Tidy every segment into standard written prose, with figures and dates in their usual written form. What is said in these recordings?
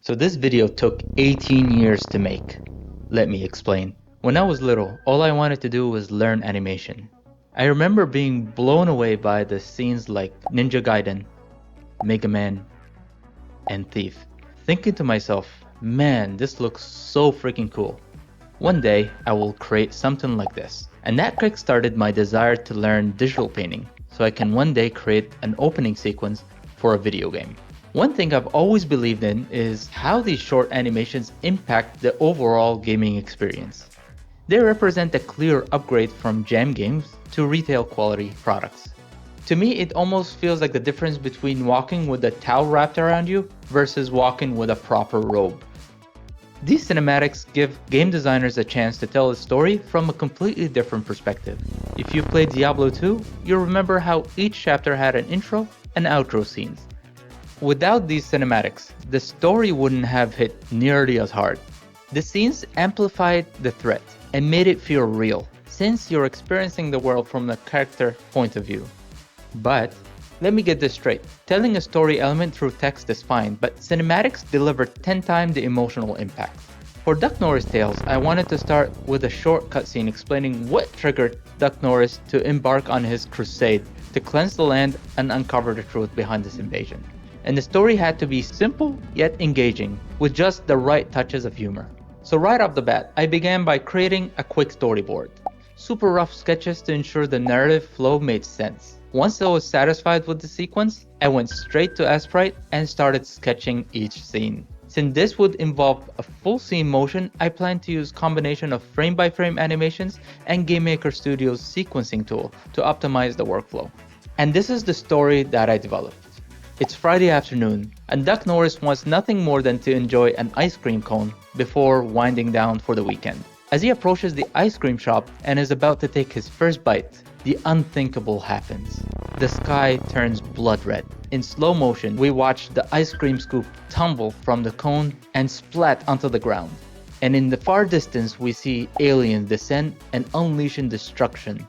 So this video took 18 years to make. Let me explain. When I was little, all I wanted to do was learn animation. I remember being blown away by the scenes like Ninja Gaiden, Mega Man, and Thief, thinking to myself, man, this looks so freaking cool. One day, I will create something like this. And that kick-started my desire to learn digital painting, so I can one day create an opening sequence for a video game. One thing I've always believed in is how these short animations impact the overall gaming experience. They represent a clear upgrade from jam games to retail quality products. To me, it almost feels like the difference between walking with a towel wrapped around you versus walking with a proper robe. These cinematics give game designers a chance to tell a story from a completely different perspective. If you played Diablo 2, you'll remember how each chapter had an intro and outro scenes. Without these cinematics, the story wouldn't have hit nearly as hard. The scenes amplified the threat and made it feel real, since you're experiencing the world from the character point of view. But let me get this straight. Telling a story element through text is fine, but cinematics deliver 10 times the emotional impact. For Duck Norris Tales, I wanted to start with a short cutscene explaining what triggered Duck Norris to embark on his crusade to cleanse the land and uncover the truth behind this invasion. And the story had to be simple yet engaging, with just the right touches of humor. So right off the bat, I began by creating a quick storyboard. Super rough sketches to ensure the narrative flow made sense. Once I was satisfied with the sequence, I went straight to Sprite and started sketching each scene. Since this would involve a full scene motion, I plan to use combination of frame-by-frame animations and GameMaker Studio's sequencing tool to optimize the workflow. And this is the story that I developed. It's Friday afternoon, and Duck Norris wants nothing more than to enjoy an ice cream cone before winding down for the weekend. As he approaches the ice cream shop and is about to take his first bite, the unthinkable happens. The sky turns blood red. In slow motion, we watch the ice cream scoop tumble from the cone and splat onto the ground. And in the far distance, we see aliens descend and unleashing destruction.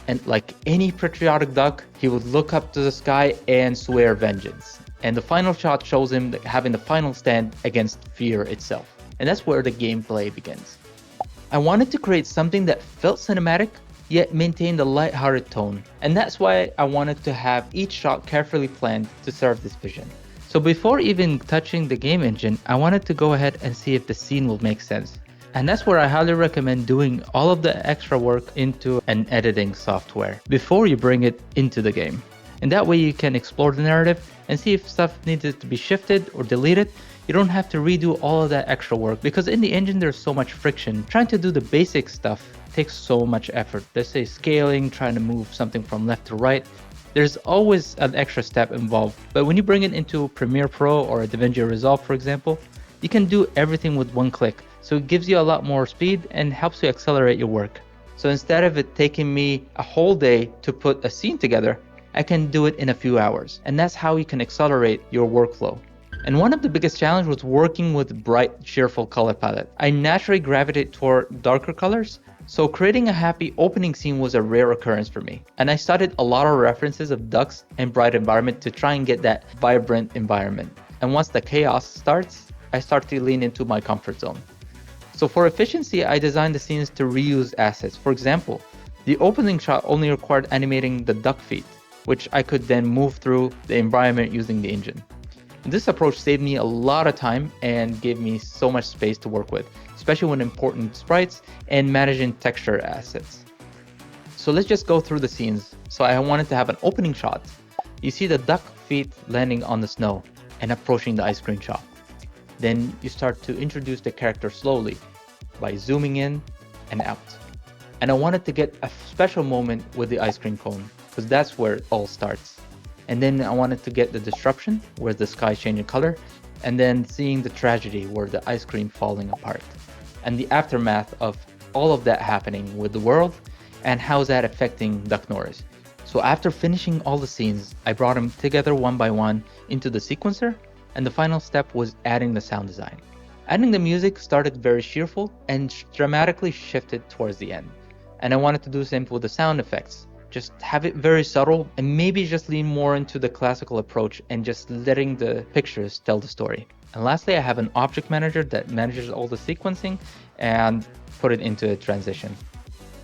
And like any patriotic duck, he would look up to the sky and swear vengeance. And the final shot shows him having the final stand against fear itself. And that's where the gameplay begins. I wanted to create something that felt cinematic, yet maintained a lighthearted tone. And that's why I wanted to have each shot carefully planned to serve this vision. So before even touching the game engine, I wanted to go ahead and see if the scene will make sense. And that's where I highly recommend doing all of the extra work into an editing software before you bring it into the game. And that way you can explore the narrative and see if stuff needed to be shifted or deleted. You don't have to redo all of that extra work, because in the engine there's so much friction. Trying to do the basic stuff takes so much effort. Let's say scaling, trying to move something from left to right. There's always an extra step involved. But when you bring it into Premiere Pro or DaVinci Resolve, for example, you can do everything with one click. So it gives you a lot more speed and helps you accelerate your work. So instead of it taking me a whole day to put a scene together, I can do it in a few hours. And that's how you can accelerate your workflow. And one of the biggest challenges was working with bright, cheerful color palette. I naturally gravitate toward darker colors, so creating a happy opening scene was a rare occurrence for me. And I studied a lot of references of ducks and bright environment to try and get that vibrant environment. And once the chaos starts, I start to lean into my comfort zone. So for efficiency, I designed the scenes to reuse assets. For example, the opening shot only required animating the duck feet, which I could then move through the environment using the engine. This approach saved me a lot of time and gave me so much space to work with, especially when importing sprites and managing texture assets. So let's just go through the scenes. So I wanted to have an opening shot. You see the duck feet landing on the snow and approaching the ice cream shop. Then you start to introduce the character slowly by zooming in and out. And I wanted to get a special moment with the ice cream cone, because that's where it all starts. And then I wanted to get the disruption where the sky is changing color, and then seeing the tragedy where the ice cream falling apart. And the aftermath of all of that happening with the world and how's that affecting Duck Norris. So after finishing all the scenes, I brought them together one by one into the sequencer, and the final step was adding the sound design. Adding the music started very cheerful and dramatically shifted towards the end. And I wanted to do the same with the sound effects. Just have it very subtle and maybe just lean more into the classical approach and just letting the pictures tell the story. And lastly, I have an object manager that manages all the sequencing and put it into a transition.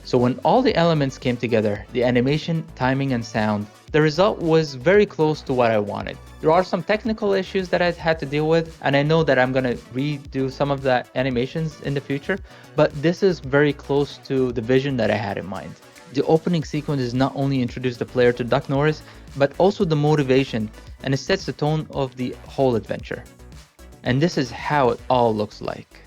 So when all the elements came together, the animation, timing, and sound, the result was very close to what I wanted. There are some technical issues that I had to deal with, and I know that I'm gonna redo some of the animations in the future, but this is very close to the vision that I had in mind. The opening sequence is not only introduce the player to Duck Norris, but also the motivation, and it sets the tone of the whole adventure. And this is how it all looks like.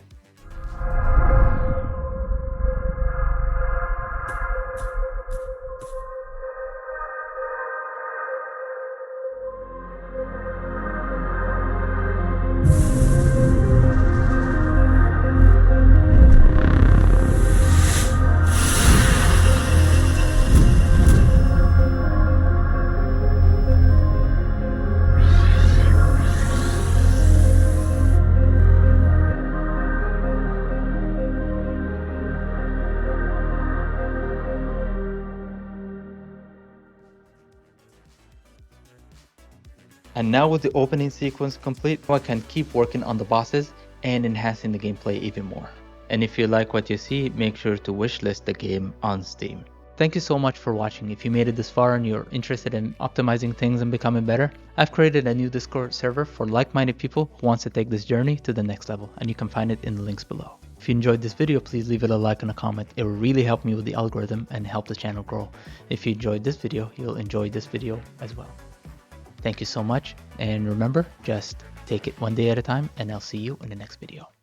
And now with the opening sequence complete, I can keep working on the bosses and enhancing the gameplay even more. And if you like what you see, make sure to wishlist the game on Steam. Thank you so much for watching. If you made it this far and you're interested in optimizing things and becoming better, I've created a new Discord server for like-minded people who wants to take this journey to the next level, and you can find it in the links below. If you enjoyed this video, please leave it a like and a comment. It will really help me with the algorithm and help the channel grow. If you enjoyed this video, you'll enjoy this video as well. Thank you so much, and remember, just take it one day at a time, and I'll see you in the next video.